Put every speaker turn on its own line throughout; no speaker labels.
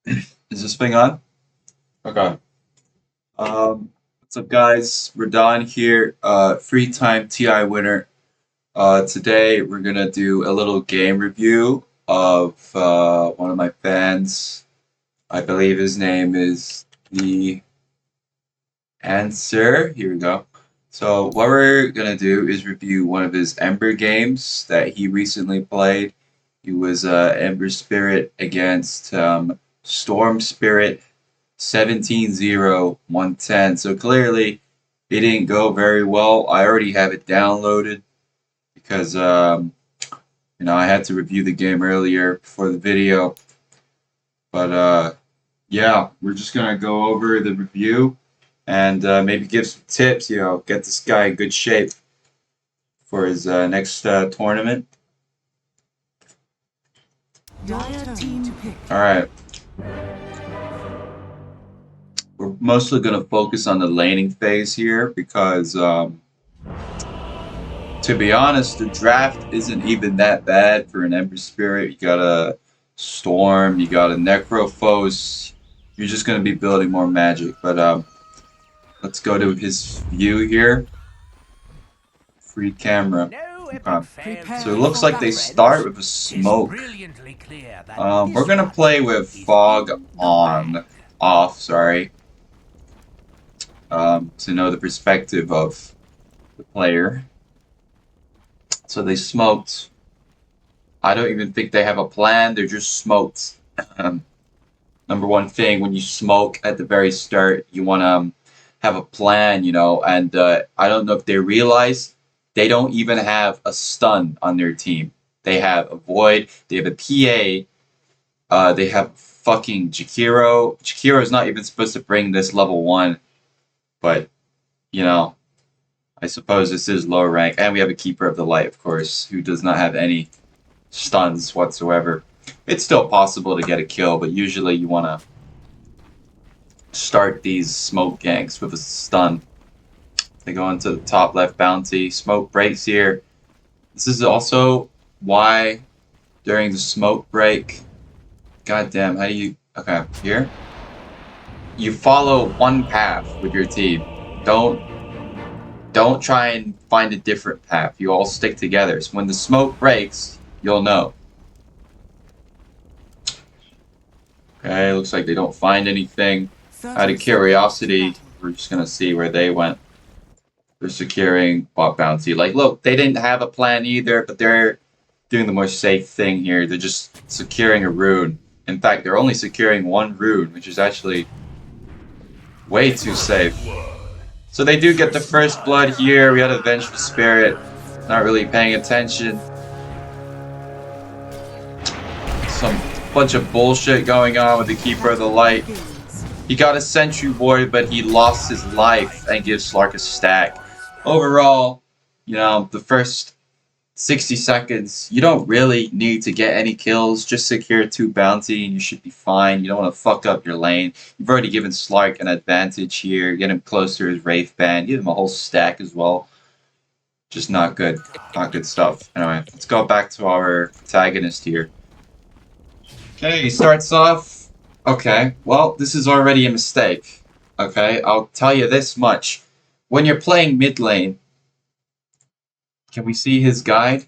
Is this thing on? Okay. What's up, guys? We're Don here, free time TI winner. Today we're gonna do a little game review of one of my fans. I believe his name is the Answer. Here we go. So what we're gonna do is review one of his Ember games that he recently played. He was Ember Spirit against Storm Spirit 17-0-110. So clearly it didn't go very well. I already have it downloaded because I had to review the game earlier before the video. But yeah, we're just gonna go over the review and maybe give some tips. Get this guy in good shape for his next tournament. All right. We're mostly going to focus on the laning phase here because, to be honest, the draft isn't even that bad for an Ember Spirit. You got a Storm, you got a Necrophos. You're just going to be building more magic. But let's go to his view here. Free camera. Okay. So it looks like they start with a smoke. We're going to play with fog off, sorry. To know the perspective of the player. So they smoked. I don't even think they have a plan. They're just smoked. Number one thing, when you smoke at the very start, you want to have a plan, and I don't know if they realize they don't even have a stun on their team. They have a Void, they have a PA, they have fucking Jakiro. Jakiro is not even supposed to bring this level 1, but, I suppose this is low rank. And we have a Keeper of the Light, of course, who does not have any stuns whatsoever. It's still possible to get a kill, but usually you want to start these smoke ganks with a stun. They go into the top left bounty. Smoke breaks here. This is also why during the smoke break, goddamn, how do you... Okay, here. You follow one path with your team. Don't try and find a different path. You all stick together. So when the smoke breaks, you'll know. Okay, looks like they don't find anything. Out of curiosity, we're just gonna see where they went. They're securing bot bounty. Like, look, they didn't have a plan either, but they're doing the more safe thing here. They're just securing a rune. In fact, they're only securing one rune, which is actually way too safe. So they do get the first blood here. We had a Vengeful Spirit. Not really paying attention. Some bunch of bullshit going on with the Keeper of the Light. He got a Sentry Ward, but he lost his life and gives Slark a stack. Overall, the first 60 seconds, you don't really need to get any kills. Just secure 2 bounty and you should be fine. You don't want to fuck up your lane. You've already given Slark an advantage here. Get him closer to his Wraith Band. Give him a whole stack as well. Just not good. Not good stuff. Anyway, let's go back to our protagonist here. Okay, he starts off. Okay, well, this is already a mistake. Okay, I'll tell you this much. When you're playing mid lane, can we see his guide?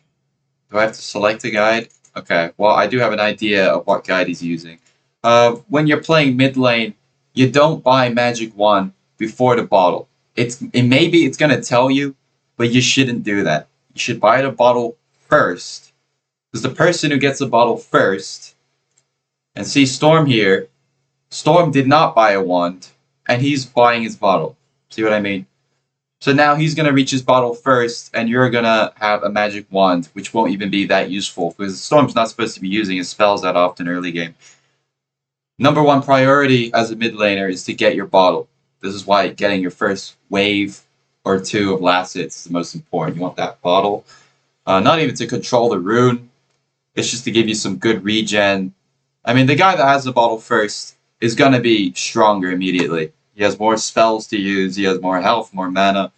Do I have to select a guide? Okay, well, I do have an idea of what guide he's using. When you're playing mid lane, you don't buy Magic Wand before the bottle. Maybe it's gonna tell you, but you shouldn't do that. You should buy the bottle first. Because the person who gets the bottle first, and see Storm here, Storm did not buy a wand, and he's buying his bottle. See what I mean? So now he's going to reach his bottle first, and you're going to have a magic wand, which won't even be that useful, because Storm's not supposed to be using his spells that often early game. Number one priority as a mid laner is to get your bottle. This is why getting your first wave or 2 of last hits is the most important. You want that bottle. Not even to control the rune. It's just to give you some good regen. I mean, the guy that has the bottle first is going to be stronger immediately. He has more spells to use. He has more health, more mana.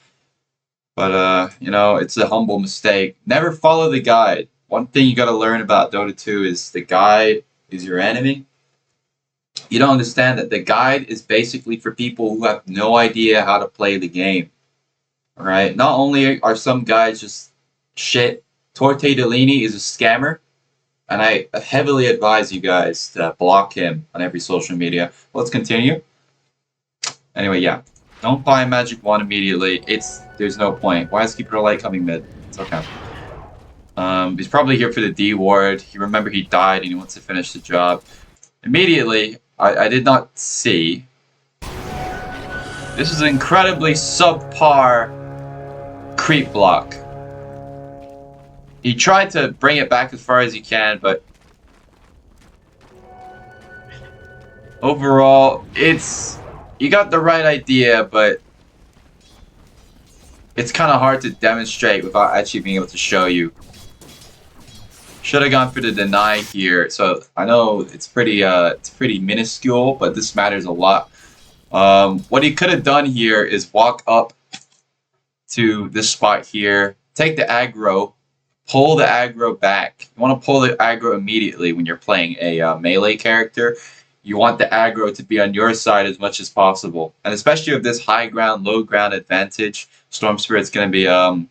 But, it's a humble mistake. Never follow the guide. One thing you got to learn about Dota 2 is the guide is your enemy. You don't understand that the guide is basically for people who have no idea how to play the game. Alright? Not only are some guides just shit, Torte Delini is a scammer, and I heavily advise you guys to block him on every social media. Let's continue. Anyway, yeah. Don't buy a magic wand immediately. There's no point. Why is Keeper Light coming mid? It's okay. He's probably here for the D ward. Remember he died and he wants to finish the job. Immediately, I did not see. This is an incredibly subpar creep block. He tried to bring it back as far as he can, but overall, you got the right idea, but it's kind of hard to demonstrate without actually being able to show you. Should have gone for the deny here. So I know it's pretty minuscule, but this matters a lot. What he could have done here is walk up to this spot here, take the aggro, pull the aggro back. You want to pull the aggro immediately when you're playing a melee character. You want the aggro to be on your side as much as possible, and especially with this high ground, low ground advantage. Storm Spirit's going to be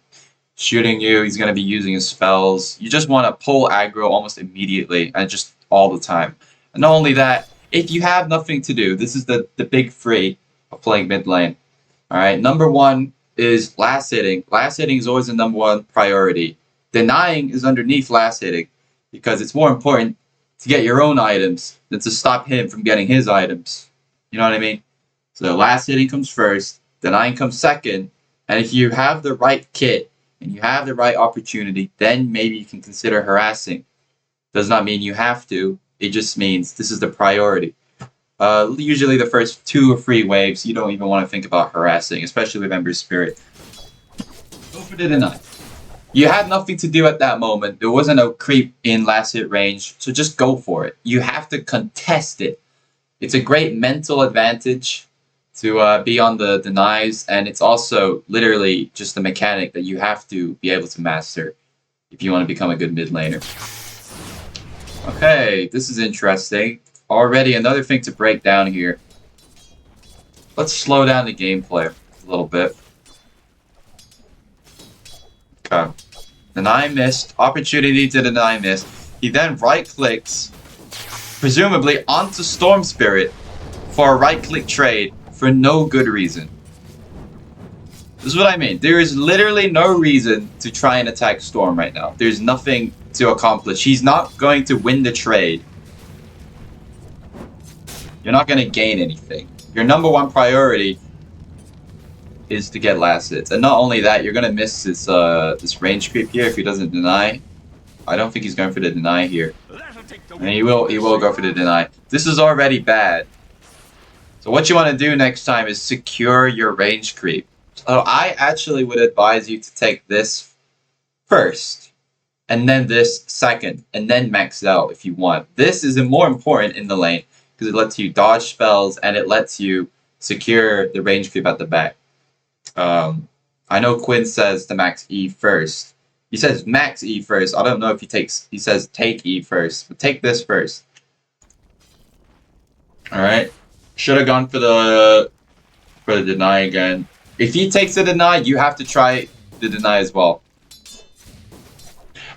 shooting you. He's going to be using his spells. You just want to pull aggro almost immediately and just all the time. And not only that, if you have nothing to do, this is the big free of playing mid lane. All right, number one is last hitting. Last hitting is always the number one priority. Denying is underneath last hitting because it's more important to get your own items than to stop him from getting his items. You know what I mean? So last hitting comes first, denying comes second, and if you have the right kit, and you have the right opportunity, then maybe you can consider harassing. Does not mean you have to. It just means this is the priority. Usually the first 2 or 3 waves, you don't even want to think about harassing, especially with Ember Spirit. Go for the deny. You had nothing to do at that moment. There wasn't a creep in last hit range, so just go for it. You have to contest it. It's a great mental advantage to be on the denies, and it's also literally just a mechanic that you have to be able to master if you want to become a good mid laner. Okay, this is interesting. Already another thing to break down here. Let's slow down the gameplay a little bit. Okay. Deny missed. Opportunity to deny missed. He then right-clicks, presumably onto Storm Spirit, for a right-click trade for no good reason. This is what I mean. There is literally no reason to try and attack Storm right now. There's nothing to accomplish. He's not going to win the trade. You're not going to gain anything. Your number one priority is to get last hits. And not only that, you're going to miss this range creep here if he doesn't deny. I don't think he's going for the deny here. And he will go for the deny. This is already bad. So what you want to do next time is secure your range creep. So I actually would advise you to take this first, and then this second, and then max out if you want. This is more important in the lane because it lets you dodge spells and it lets you secure the range creep at the back. I know Quinn says to max E first. He says max E first. I don't know if he says take E first, but take this first. Alright. Should have gone for the deny again. If he takes the deny, you have to try the deny as well.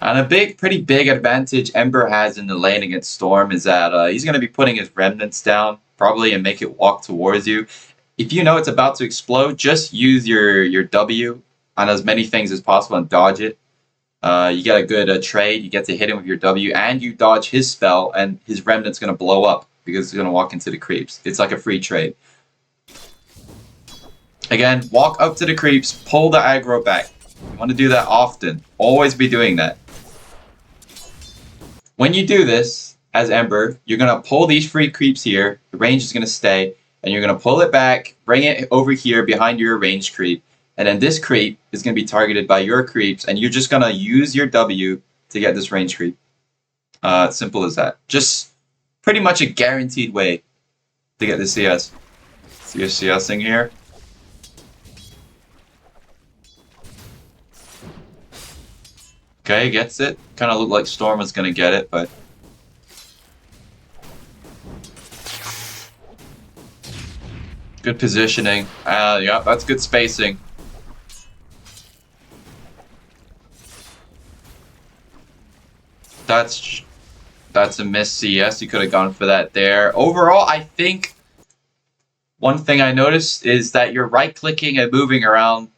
And a pretty big advantage Ember has in the lane against Storm is that he's going to be putting his remnants down, probably, and make it walk towards you. If you know it's about to explode, just use your W on as many things as possible and dodge it. You get a good trade, you get to hit him with your W, and you dodge his spell, and his remnant's going to blow up because it's going to walk into the creeps. It's like a free trade. Again, walk up to the creeps, pull the aggro back. You want to do that often. Always be doing that. When you do this, as Ember, you're going to pull these free creeps here. The range is going to stay. And you're going to pull it back, bring it over here behind your range creep. And then this creep is going to be targeted by your creeps. And you're just going to use your W to get this range creep. Simple as that. Just pretty much a guaranteed way to get the CS. CSing here. Okay, gets it. Kind of looked like Storm was going to get it, but... Good positioning. Yeah, that's good spacing. That's a miss CS. You could have gone for that there. Overall, I think one thing I noticed is that you're right-clicking and moving around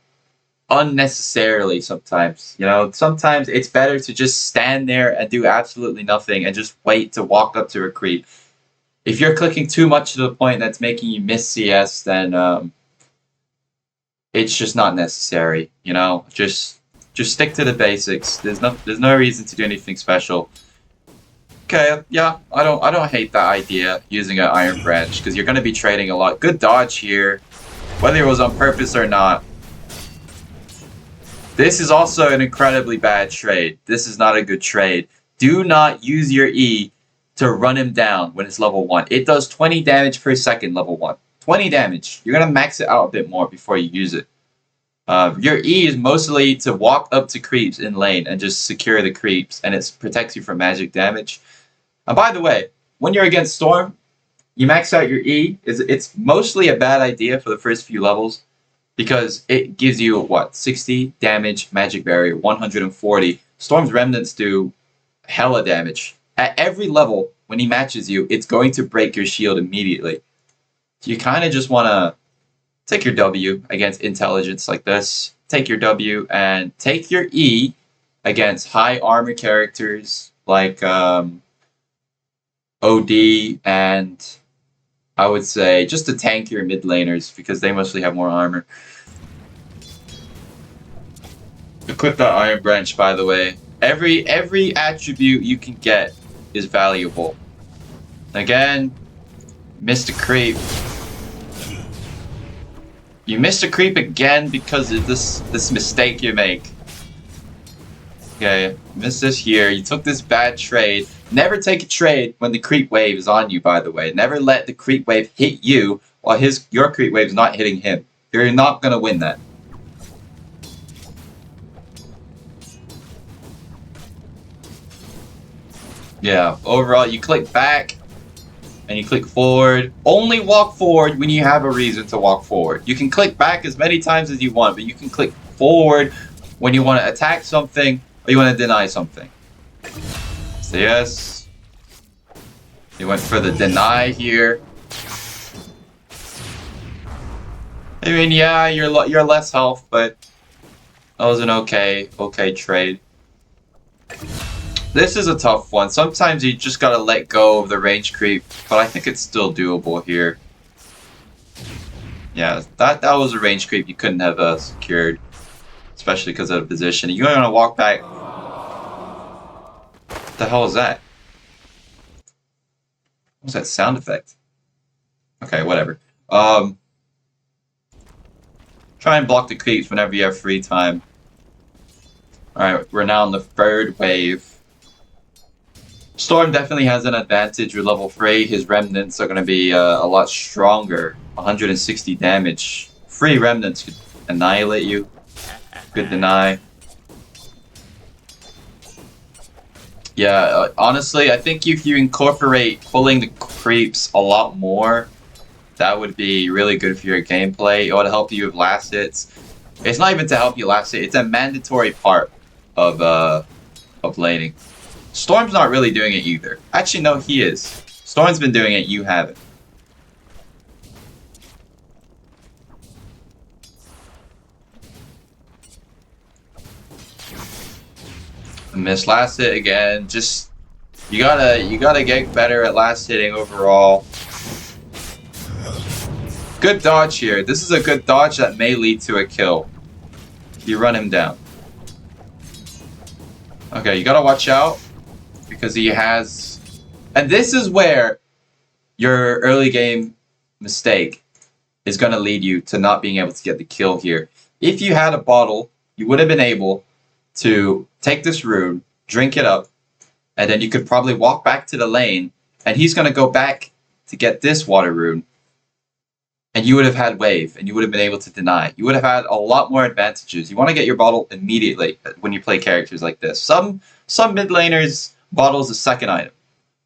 unnecessarily sometimes. You know, sometimes it's better to just stand there and do absolutely nothing and just wait to walk up to a creep. If you're clicking too much to the point that's making you miss CS, then it's just not necessary. You know, just stick to the basics. There's no reason to do anything special. Okay, yeah, I don't hate that idea using an Iron Branch because you're going to be trading a lot. Good dodge here, whether it was on purpose or not. This is also an incredibly bad trade. This is not a good trade. Do not use your E to run him down when it's level 1. It does 20 damage per second, level 1. 20 damage. You're going to max it out a bit more before you use it. Your E is mostly to walk up to creeps in lane and just secure the creeps, and it protects you from magic damage. And by the way, when you're against Storm, you max out your E. It's mostly a bad idea for the first few levels because it gives you, what, 60 damage, magic barrier, 140. Storm's Remnants do hella damage. At every level, when he matches you, it's going to break your shield immediately. So you kind of just want to take your W against intelligence like this. Take your W and take your E against high armor characters like OD and I would say just to tank your mid laners because they mostly have more armor. Equip that Iron Branch, by the way. Every attribute you can get is valuable. Again, missed a creep. You missed a creep again because of this mistake you make. Okay, missed this here. You took this bad trade. Never take a trade when the creep wave is on you, by the way. Never let the creep wave hit you while your creep wave is not hitting him. You're not going to win that. Yeah, overall, you click back and you click forward. Only walk forward when you have a reason to walk forward. You can click back as many times as you want, but you can click forward when you want to attack something or you want to deny something. So yes, you went for the deny here. I mean, yeah, you're less health, but that was an okay trade. This is a tough one. Sometimes you just gotta let go of the range creep, but I think it's still doable here. Yeah, that was a range creep you couldn't have secured, especially because of the position. You're gonna walk back. What the hell is that? What was that sound effect? Okay, whatever. Try and block the creeps whenever you have free time. Alright, we're now on the third wave. Storm definitely has an advantage with level 3. His remnants are going to be a lot stronger. 160 damage. Free remnants could annihilate you. Good deny. Yeah, honestly, I think if you incorporate pulling the creeps a lot more, that would be really good for your gameplay. It would help you with last hits. It's not even to help you last hit. It's a mandatory part of laning. Storm's not really doing it either. Actually, no, he is. Storm's been doing it, you haven't. Miss last hit again. Just you gotta get better at last hitting overall. Good dodge here. This is a good dodge that may lead to a kill. You run him down. Okay, you gotta watch out. Because he has... And this is where your early game mistake is going to lead you to not being able to get the kill here. If you had a bottle, you would have been able to take this rune, drink it up, and then you could probably walk back to the lane, and he's going to go back to get this water rune. And you would have had wave, and you would have been able to deny. You would have had a lot more advantages. You want to get your bottle immediately when you play characters like this. Some mid laners... Bottle is a second item.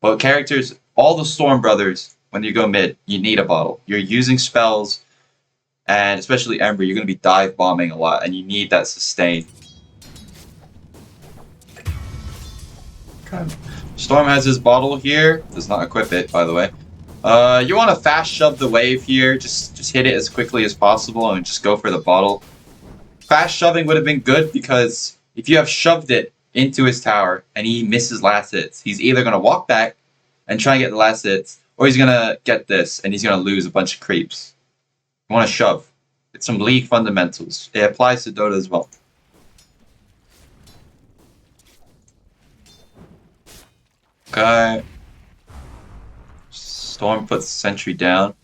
But characters, all the Storm brothers, when you go mid, you need a bottle. You're using spells And especially Ember, you're going to be dive bombing a lot, and you need that sustain. Okay. Storm has his bottle here. Does not equip it, by the way. You want to fast shove the wave here. Just hit it as quickly as possible and just go for the bottle. Fast shoving would have been good because if you have shoved it into his tower and he misses last hits, he's either going to walk back and try and get the last hits, or he's going to get this and he's going to lose a bunch of creeps. You want to shove. It's some League fundamentals. It applies to Dota as well. Okay. Storm puts sentry down.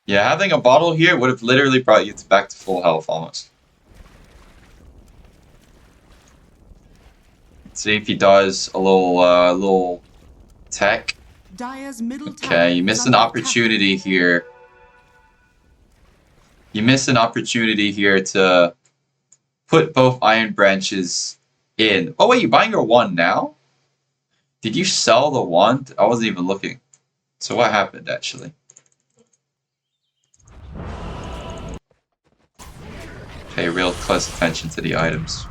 Yeah, having a bottle here would have literally brought you back to full health almost. Let's see if he does a little tech. Okay, you missed an opportunity here. You missed an opportunity here to put both Iron Branches in. Oh wait, you buying your wand now? Did you sell the wand? I wasn't even looking. So what happened actually? Pay real close attention to the items.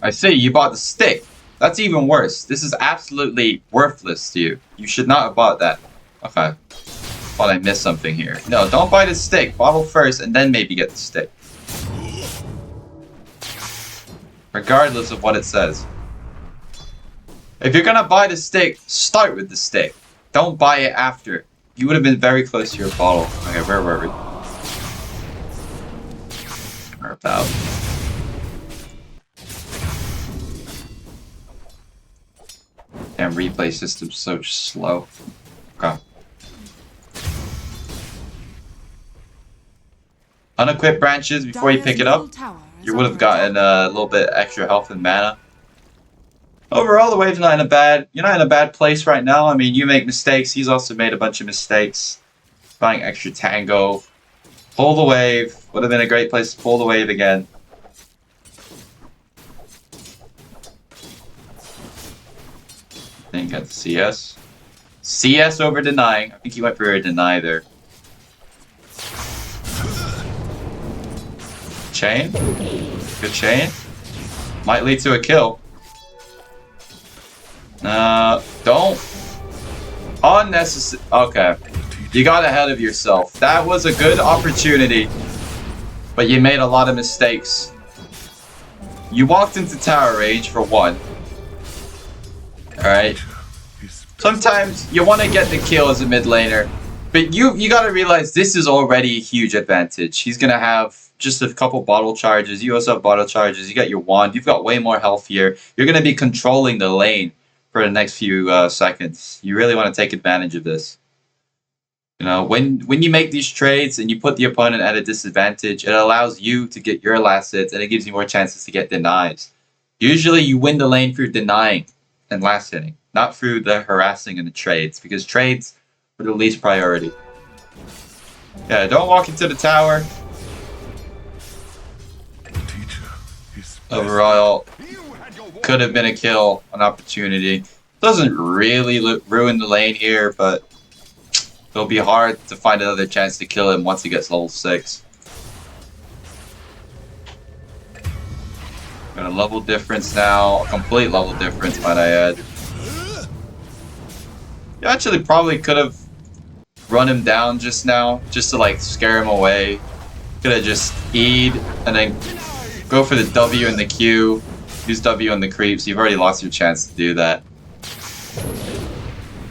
I see, you bought the stick. That's even worse. This is absolutely worthless to you. You should not have bought that. Okay. Thought I missed something here. No, don't buy the stick. Bottle first and then maybe get the stick. Regardless of what it says. If you're gonna buy the stick, start with the stick. Don't buy it after. You would have been very close to your bottle. Okay, where were we? We're about. Damn, replay system's so slow. Okay. Unequip branches before you pick it up. You would have gotten a little bit extra health and mana. Overall, the wave's not in a bad. You're not in a bad place right now. I mean, you make mistakes. He's also made a bunch of mistakes. Buying extra tango. Pull the wave. Would have been a great place to pull the wave again. Then got the CS. CS over denying. I think he went for a deny there. Chain. Good chain. Might lead to a kill. Don't. Unnecessary. Okay. You got ahead of yourself. That was a good opportunity. But you made a lot of mistakes. You walked into tower range for one. Alright. Sometimes you want to get the kill as a mid laner. But you gotta realize this is already a huge advantage. He's gonna have just a couple bottle charges. You also have bottle charges. You got your wand. You've got way more health here. You're gonna be controlling the lane for the next few seconds. You really want to take advantage of this. You know, when you make these trades and you put the opponent at a disadvantage, it allows you to get your last hits and it gives you more chances to get denies. Usually you win the lane through denying and last hitting, not through the harassing and the trades, because trades are the least priority. Yeah, don't walk into the tower. Overall, could have been a kill, an opportunity. Doesn't really ruin the lane here, but it'll be hard to find another chance to kill him once he gets level 6. Got a level difference now, a complete level difference, might I add. You actually probably could have run him down just now, just to like scare him away. Could have just E'd and then go for the W and the Q. Use W on the creeps. You've already lost your chance to do that.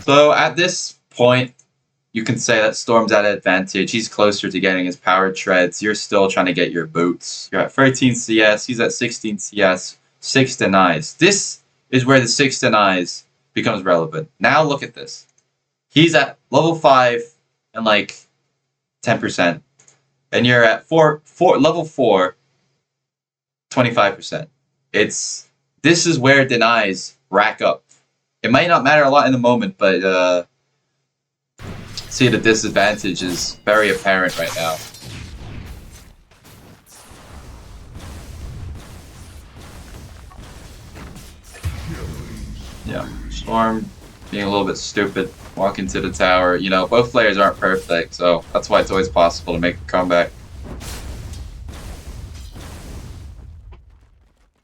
So at this point, you can say that Storm's at an advantage. He's closer to getting his powered treads. You're still trying to get your boots. You're at 13 CS. He's at 16 CS. 6 denies. This is where the 6 denies becomes relevant. Now look at this. He's at level 5 and like 10%. And you're at level 4, 25%. This is where denies rack up. It might not matter a lot in the moment, but see, the disadvantage is very apparent right now. Yeah, Storm being a little bit stupid, walking to the tower. You know, both players aren't perfect, so that's why it's always possible to make a comeback.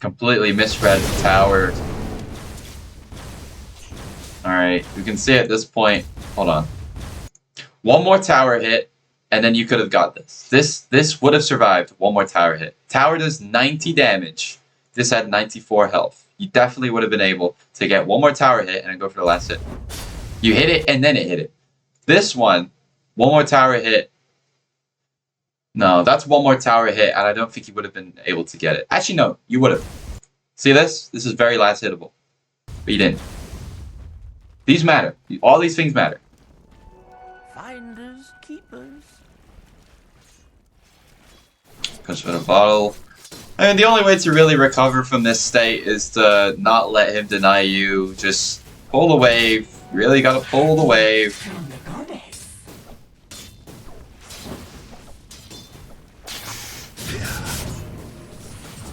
Completely misread the tower. Alright, we can see at this point, hold on. One more tower hit, and then you could have got this. This would have survived one more tower hit. Tower does 90 damage. This had 94 health. You definitely would have been able to get one more tower hit and then go for the last hit. You hit it, and then it hit it. This one more tower hit. No, that's one more tower hit, and I don't think you would have been able to get it. Actually, no, you would have. See this? This is very last hittable. But you didn't. These matter. All these things matter.
Finders, keepers.
Push for the bottle. I mean, the only way to really recover from this state is to not let him deny you. Just pull the wave. Really gotta pull the wave.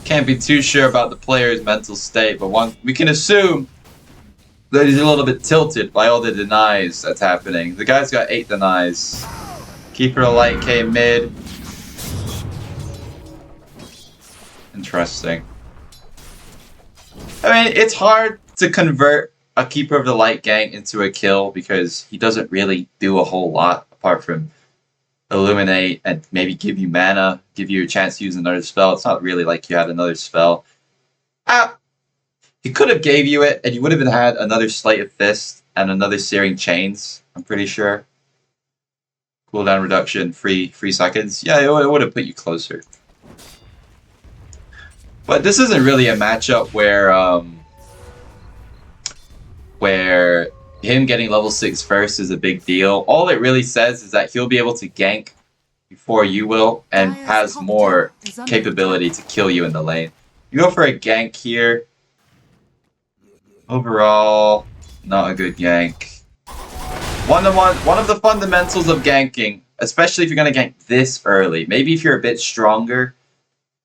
Can't be too sure about the player's mental state, but we can assume that he's a little bit tilted by all the denies that's happening. The guy's got 8 denies. Keeper of Light came mid. Interesting. I mean, it's hard to convert a Keeper of the Light gank into a kill because he doesn't really do a whole lot apart from illuminate and maybe give you mana, give you a chance to use another spell. It's not really like you had another spell. He could have gave you it, and you would have had another Sleight of Fist and another Searing Chains, I'm pretty sure. Cooldown reduction, 3 seconds. Yeah, it would have put you closer. But this isn't really a matchup where him getting level 6 first is a big deal. All it really says is that he'll be able to gank before you will, and has more capability to kill you in the lane. You go for a gank here. Overall, not a good gank. One of the fundamentals of ganking, especially if you're going to gank this early, maybe if you're a bit stronger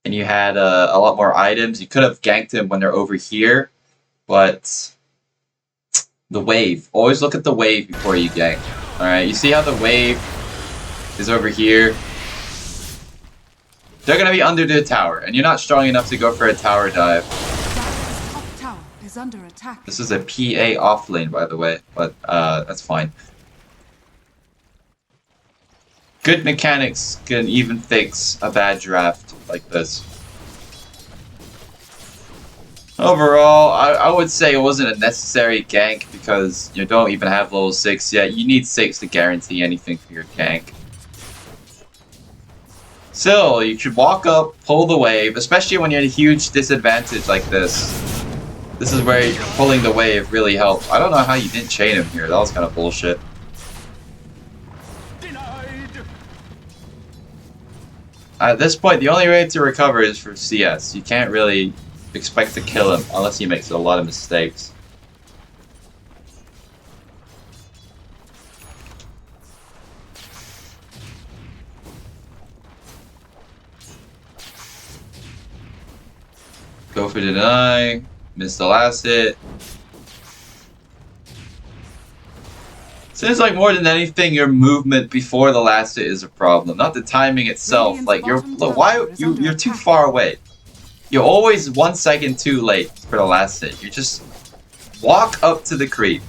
and you had a lot more items, you could have ganked him when they're over here, but the wave. Always look at the wave before you gank. Alright, you see how the wave is over here? They're going to be under the tower, and you're not strong enough to go for a tower dive.
Under attack.
This is a PA off lane, by the way, but that's fine. Good mechanics can even fix a bad draft like this. Overall, I would say it wasn't a necessary gank because you don't even have level 6 yet. You need 6 to guarantee anything for your gank. Still, you should walk up, pull the wave, especially when you're at a huge disadvantage like this. This is where pulling the wave really helps. I don't know how you didn't chain him here. That was kind of bullshit. At this point, the only way to recover is for CS. You can't really expect to kill him unless he makes a lot of mistakes. Go for deny. Missed the last hit. Seems like more than anything, your movement before the last hit is a problem, not the timing itself. Like you're too far away. You're always 1 second too late for the last hit. You just walk up to the creep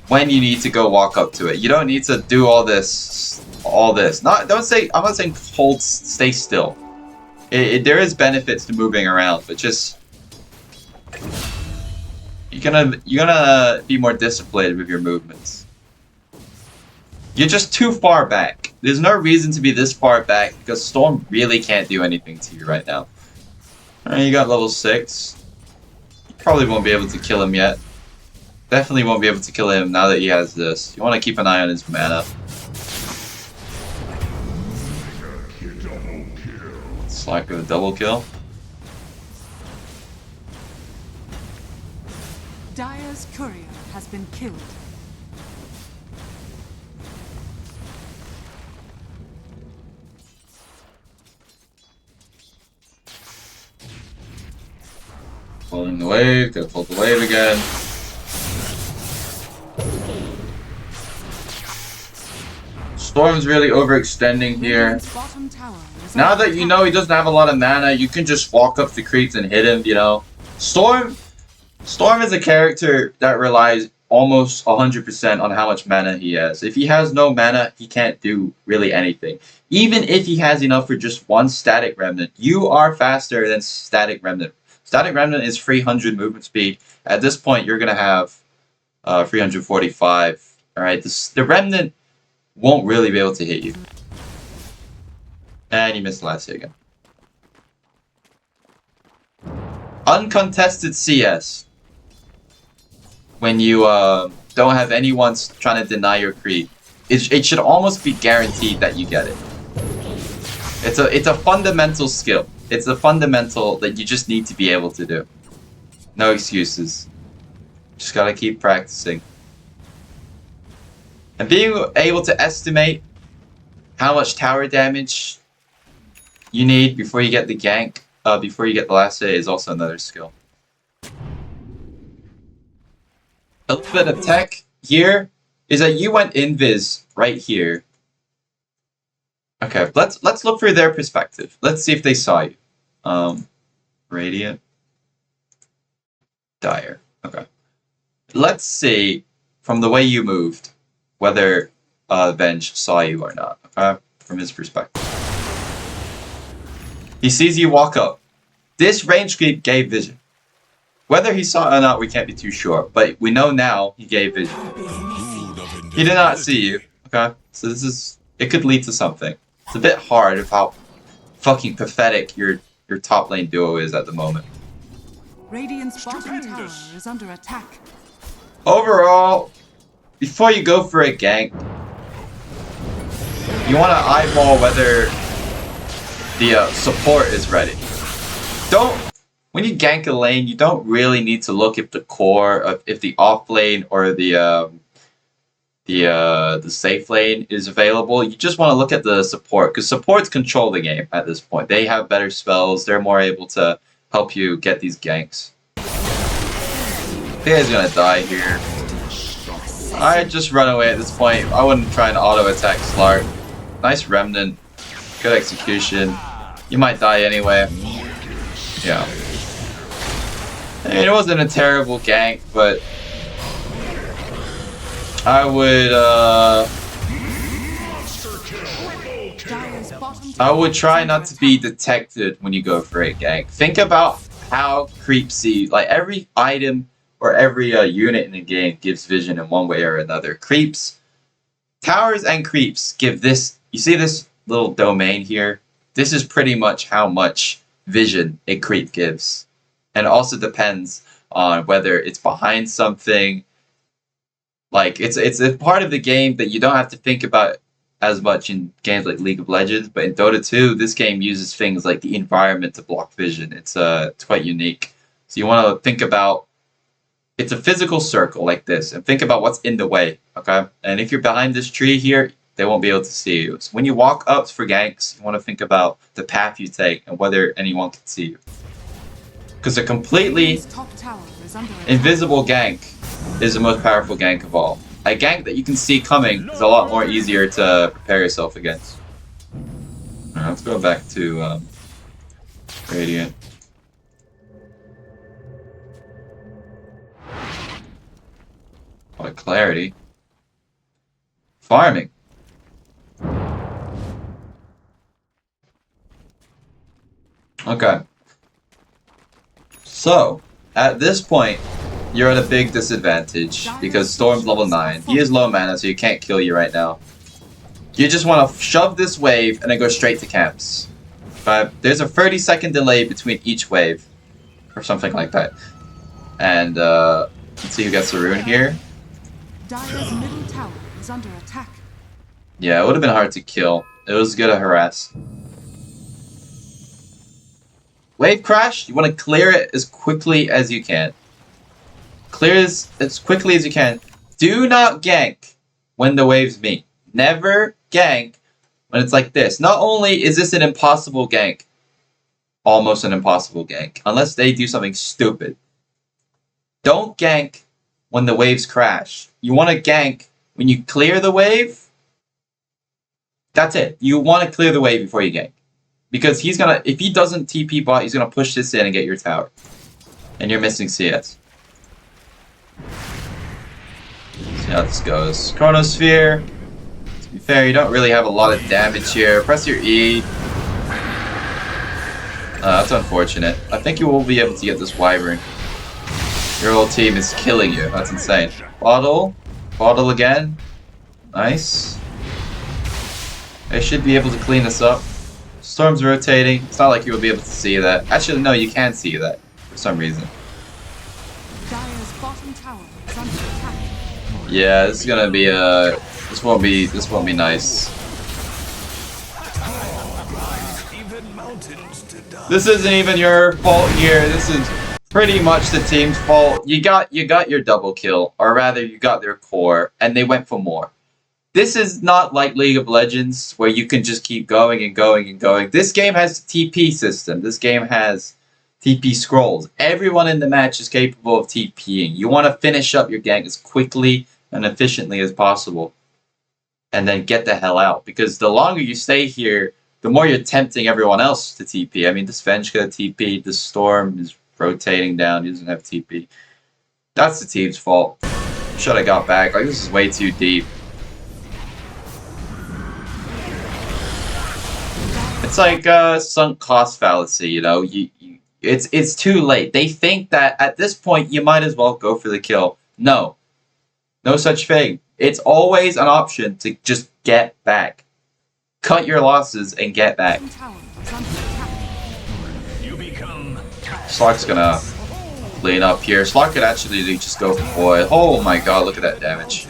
when you need to go walk up to it. You don't need to do all this. I'm not saying stay still. There is benefits to moving around, but just you're gonna be more disciplined with your movements. You're just too far back. There's no reason to be this far back because Storm really can't do anything to you right now. Alright, you got level 6. You probably won't be able to kill him yet. Definitely won't be able to kill him now that he has this. You want to keep an eye on his mana. Slack with a double kill.
Dire's courier has been killed.
Pulling the wave, gotta pull the wave again. Storm's really overextending here.
Radiant's bottom tower is
Now
under
that you
attack.
know he doesn't have a lot of mana, you can just walk up the creeps and hit him, you know. Storm is a character that relies almost 100% on how much mana he has. If he has no mana, he can't do really anything. Even if he has enough for just one static remnant, you are faster than static remnant. Static remnant is 300 movement speed. At this point, you're going to have 345. Alright, the remnant won't really be able to hit you. And you missed the last hit again. Uncontested CS. When you don't have anyone trying to deny your creep, it should almost be guaranteed that you get it. It's a fundamental skill. It's a fundamental that you just need to be able to do. No excuses. Just gotta keep practicing. And being able to estimate how much tower damage you need before you get the gank, before you get the last hit, is also another skill. A little bit of tech here is that you went invis right here. Okay, let's look through their perspective. Let's see if they saw you. Radiant. Dire. Okay. Let's see from the way you moved whether Venge saw you or not. Okay? From his perspective. He sees you walk up. This range creep gave vision. Whether he saw it or not, we can't be too sure. But we know now he gave vision. He did not see you. Okay? So this is... It could lead to something. It's a bit hard of how fucking pathetic your top lane duo is at the moment.
Radiant's bottom tower is under attack.
Overall, before you go for a gank, you want to eyeball whether the support is ready. When you gank a lane, you don't really need to look if the core, if the off lane or the safe lane is available. You just want to look at the support, because supports control the game at this point. They have better spells. They're more able to help you get these ganks. This guy's gonna die here. I'd just run away at this point. I wouldn't try and auto attack Slark. Nice remnant. Good execution. You might die anyway. Yeah. I mean, it wasn't a terrible gank, but I would try not to be detected when you go for a gank. Think about how creeps see, like every item or every unit in the game gives vision in one way or another. Creeps, towers and creeps give this, you see this little domain here? This is pretty much how much vision a creep gives. And it also depends on whether it's behind something. Like, it's a part of the game that you don't have to think about as much in games like League of Legends, but in Dota 2, this game uses things like the environment to block vision. It's quite unique. So you want to think about, it's a physical circle like this, and think about what's in the way, okay? And if you're behind this tree here, they won't be able to see you. So when you walk up for ganks, you want to think about the path you take and whether anyone can see you. Because a completely invisible gank is the most powerful gank of all. A gank that you can see coming is a lot more easier to prepare yourself against. Alright, let's go back to Radiant. What a clarity. Farming. Okay. So, at this point, you're at a big disadvantage because Storm's level 9. He is low mana, so he can't kill you right now. You just want to shove this wave and then go straight to camps. But there's a 30-second delay between each wave, or something like that. And let's see who gets the rune here.
Dire's middle tower is under attack.
Yeah, it would have been hard to kill. It was good to harass. Wave crash, you want to clear it as quickly as you can. Clear as quickly as you can. Do not gank when the waves meet. Never gank when it's like this. Not only is this an impossible gank, almost an impossible gank, unless they do something stupid. Don't gank when the waves crash. You want to gank when you clear the wave That's it. You want to clear the wave before you gank. Because he's gonna, if he doesn't TP bot, he's gonna push this in and get your tower. And you're missing CS. See how this goes. Chronosphere. To be fair, you don't really have a lot of damage here. Press your E. That's unfortunate. I think you will be able to get this Wyvern. Your whole team is killing you. That's insane. Bottle. Bottle again. Nice. They should be able to clean this up. Storm's rotating. It's not like you will be able to see that. Actually, no, you can see that for some reason.
Dire's bottom tower is under attack.
Yeah, this is gonna be this won't be nice. This isn't even your fault here. This is pretty much the team's fault. You got your double kill, or rather, you got their core, and they went for more. This is not like League of Legends where you can just keep going and going and going. This game has a TP system. This game has TP scrolls. Everyone in the match is capable of TPing. You want to finish up your gank as quickly and efficiently as possible. And then get the hell out. Because the longer you stay here, the more you're tempting everyone else to TP. I mean, this Venge got a TP. The Storm is rotating down. He doesn't have TP. That's the team's fault. Should have got back. Like, this is way too deep. It's like sunk cost fallacy, you know. It's too late. They think that at this point you might as well go for the kill. No such thing. It's always an option to just get back, cut your losses, and get back. Slark's gonna clean up here. Slark could actually just go for Void. Oh my god, look at that damage.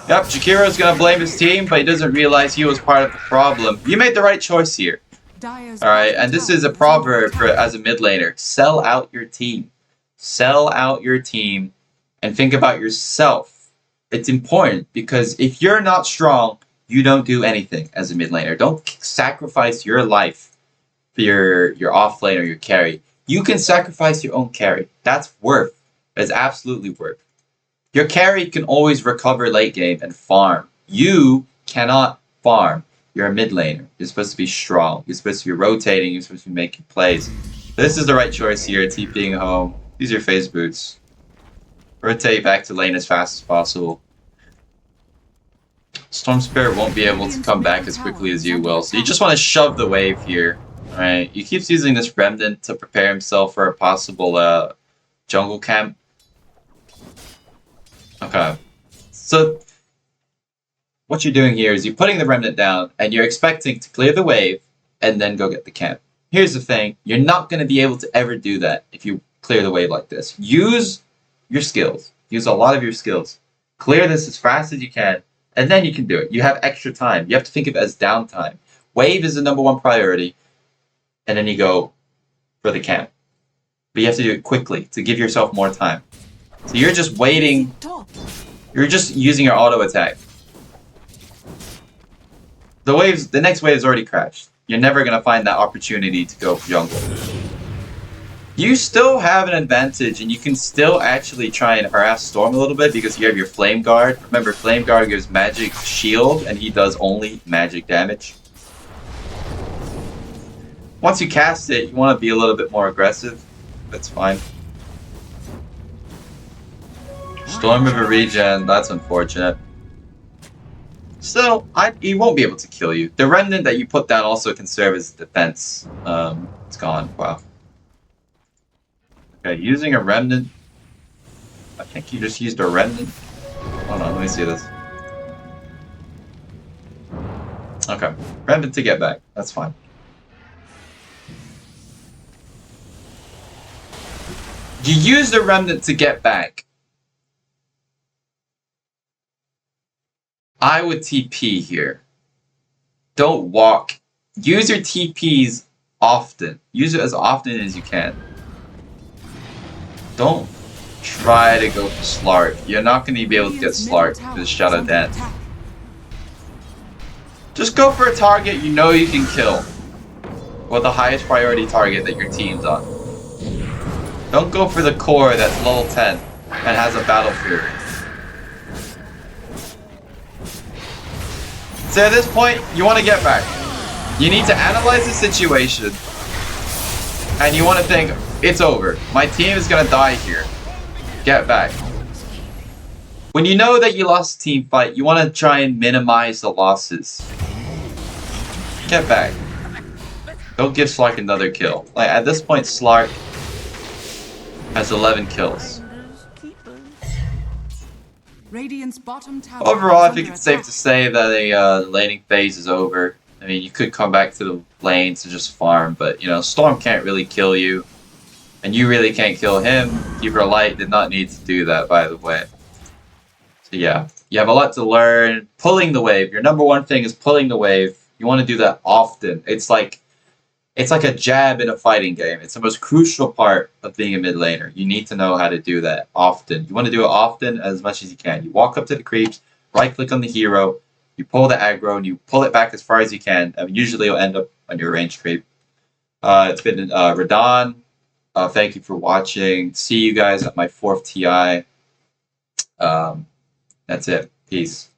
Yep, Jakiro's gonna blame his team, but he doesn't realize he was part of the problem. You made the right choice here. Alright, and this is a proverb for as a mid laner. Sell out your team. Sell out your team and think about yourself. It's important because if you're not strong, you don't do anything as a mid laner. Don't sacrifice your life for your off lane or your carry. You can sacrifice your own carry. That's worth. That's absolutely worth. Your carry can always recover late game and farm. You cannot farm. You're a mid laner. You're supposed to be strong. You're supposed to be rotating. You're supposed to be making plays. This is the right choice here. TPing home. Use your phase boots. Rotate back to lane as fast as possible. Storm Spirit won't be able to come back as quickly as you will. So you just want to shove the wave here. Alright. He keeps using this Remnant to prepare himself for a possible jungle camp. Okay. So what you're doing here is you're putting the Remnant down and you're expecting to clear the wave and then go get the camp. Here's the thing. You're not going to be able to ever do that if you clear the wave like this. Use your skills. Use a lot of your skills. Clear this as fast as you can and then you can do it. You have extra time. You have to think of it as downtime. Wave is the #1 priority and then you go for the camp. But you have to do it quickly to give yourself more time. So you're just waiting. You're just using your auto attack. The next wave is already crashed. You're never going to find that opportunity to go for jungle. You still have an advantage, and you can still actually try and harass Storm a little bit because you have your Flame Guard. Remember, Flame Guard gives magic shield, and he does only magic damage. Once you cast it, you want to be a little bit more aggressive. That's fine. Storm of a regen, that's unfortunate. Still, he won't be able to kill you. The Remnant that you put down also can serve as defense. It's gone. Wow. Okay, using a Remnant. I think you just used a Remnant. Hold on, let me see this. Okay, Remnant to get back. That's fine. You use the Remnant to get back. I would TP here. Don't walk. Use your TPs often. Use it as often as you can. Don't try to go for Slark. You're not going to be able to get Slark with Shadow Dance. Just go for a target you know you can kill. Or the highest priority target that your team's on. Don't go for the core that's level 10 and has a Battle Fury. It's So at this point, you want to get back. You need to analyze the situation. And you want to think, it's over. My team is going to die here. Get back. When you know that you lost a team fight, you want to try and minimize the losses. Get back. Don't give Slark another kill. Like, at this point, Slark has 11 kills.
Radiant's bottom tower
Overall, I
is
think
under
it's safe
attack.
to say that the laning phase is over. I mean, you could come back to the lane to just farm, but, you know, Storm can't really kill you. And you really can't kill him. Keeper Light did not need to do that, by the way. So yeah, you have a lot to learn. Pulling the wave. Your number one thing is pulling the wave. You want to do that often. It's like a jab in a fighting game. It's the most crucial part of being a mid laner. You need to know how to do that often. You want to do it often as much as you can. You walk up to the creeps, right click on the hero, you pull the aggro, and you pull it back as far as you can. Usually you'll end up on your range creep. It's been Radon. Thank you for watching. See you guys at my 4th TI. That's it. Peace.